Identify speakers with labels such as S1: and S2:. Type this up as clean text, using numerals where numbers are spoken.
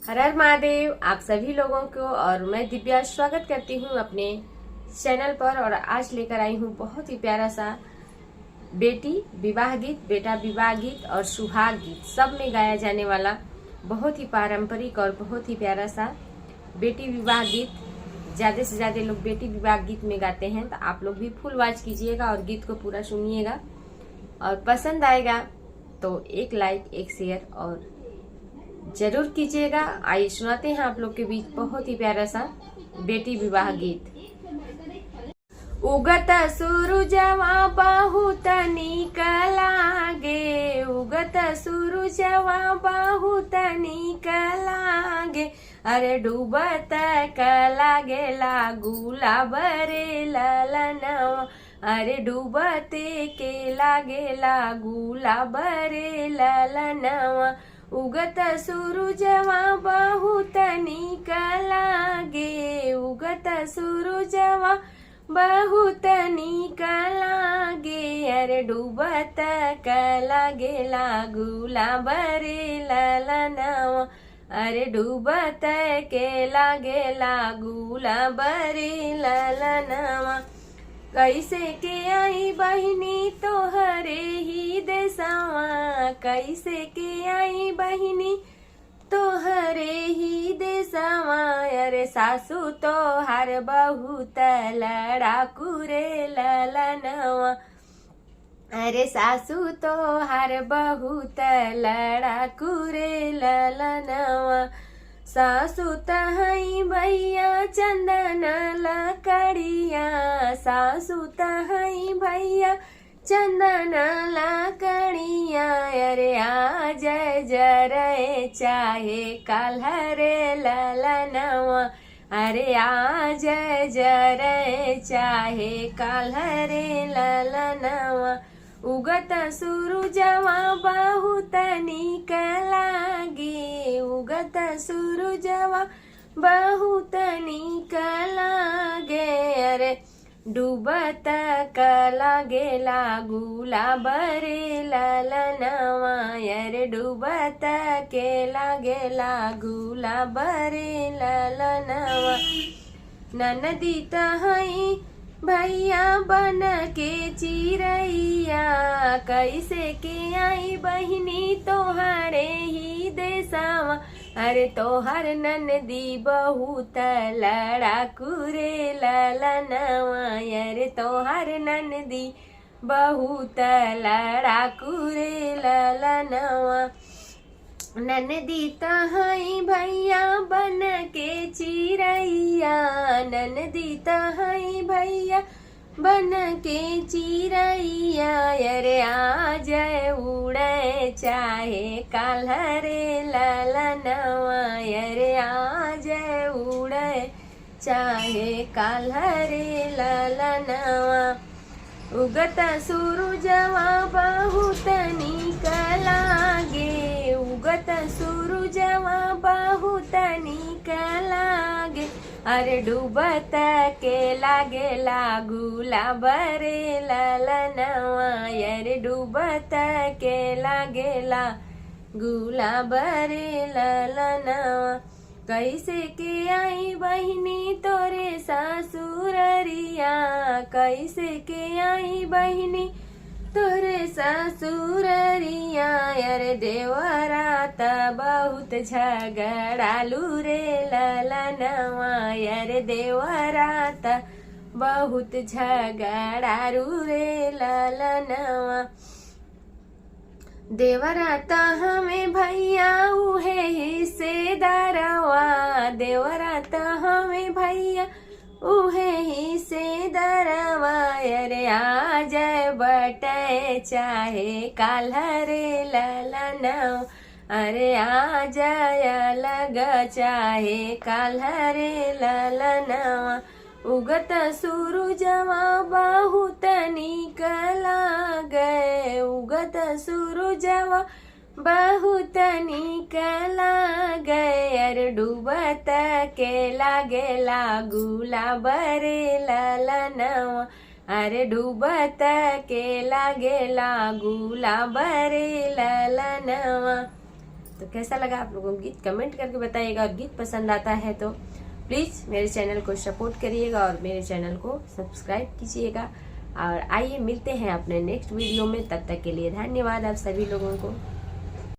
S1: हर हर महादेव। आप सभी लोगों को और मैं दिव्या स्वागत करती हूँ अपने चैनल पर। और आज लेकर आई हूँ बहुत ही प्यारा सा बेटी विवाह गीत, बेटा विवाह गीत और सुहाग गीत सब में गाया जाने वाला बहुत ही पारंपरिक और बहुत ही प्यारा सा बेटी विवाह गीत। ज्यादा से ज्यादा लोग बेटी विवाह गीत में गाते हैं, तो आप लोग भी फुल वॉच कीजिएगा और गीत को पूरा सुनिएगा और पसंद आएगा तो एक लाइक एक शेयर और जरूर कीजिएगा। आइए सुनाते हैं आप लोग के बीच बहुत ही प्यारा सा बेटी विवाह गीत। उगत सूरुजवा बहुत नीक लागे, उगत सूरुजवा बहुत नीक लागे, अरे डूबत लागेला गुलाब रे ललनवा, अरे डूबते के लागेला गुलाब रे ललनवा, उगत सूरुजवा बहुत नीक लागे, उगत सूरुजवा बहुत नीक लागे, अरे डूबत लागेला गुलाब रे ललनवा, अरे डूबत के लागेला गुलाब रे ललनवा, कैसे के आई बहिनी तोहरे ही देसवा, कैसे के आई बहिनी तोहरे ही देसवा, अरे सासू तोहार बहुत लड़ाकू रे ललनवा, अरे सासू तोहार बहुत लड़ाकू रे ललनवा, सासू तहाई भैया चंदन लकड़िया, सासू तहाई भैया चंदन लकड़िया, अरे आज जरे चाहे काल्हरे ललनवा, अरे आज जरे चाहे काल्हरे ललनवा, उगत सूरुजवा बहुत नीक लागे, उगत सूरुजवा बहुत नीक लागे, अरे डूबत लागेला गुलाब रे ललनवा, अरे डूबत के लागेला गुलाब रे ललनवा, ननदी तहाई भैया बन के चिरैया, कैसे के आई बहिनी तोहरे ही देसवा, अरे तोहर ननदी बहुत लड़ाकू रे ललनवा, अरे तोहर ननदी बहुत लड़ाकू रे ललनवा, ननदी तहाई भैया बन के चिरैया, ननदी तहाई भैया बन के चिरैया, अरे आज उड़े चाहे काल्हरे ललनवा, अरे आज उड़े चाहे काल्हरे ललनवा, उगत सूरुजवा बहुत नीक लागे, उगत सूरुजवा बहुत नीक लागे, अरे डूबत के लागेला गुलाब रे ललनवा, अरे डूबत के लागेला गुलाब रे ललनवा, कैसे के आई बहिनी तोरे ससुररिया, कैसे के आई बहिनी तोरे ससुररिया, अरे देवरात बहुत झगड़ालू रे ललनवा, अरे देवरात बहुत झगड़ालू रे ललनवा, देवरात हमें भैया उहे हिस्सेदारवा, देवरात हमें भैया उहे हिस्सेदारवा, अरे आज बटे चाहे काल्हरे ललनवा, अरे आज अलग चाहे काल्हरे ललनवा, उगत सूरुजवा बहुत नीक लागे, उगत सूरुजवा बहुत नीक लागे, अरे डूबत के लागेला गुलाब रे ललनवा, अरे डूबत के लागेला गुलाब रे ललनवा, तो कैसा लगा आप लोगों को गीत कमेंट करके बताइएगा, और गीत पसंद आता है तो प्लीज मेरे चैनल को सपोर्ट करिएगा और मेरे चैनल को सब्सक्राइब कीजिएगा। और आइए मिलते हैं अपने नेक्स्ट वीडियो में, तब तक के लिए धन्यवाद आप सभी लोगों को।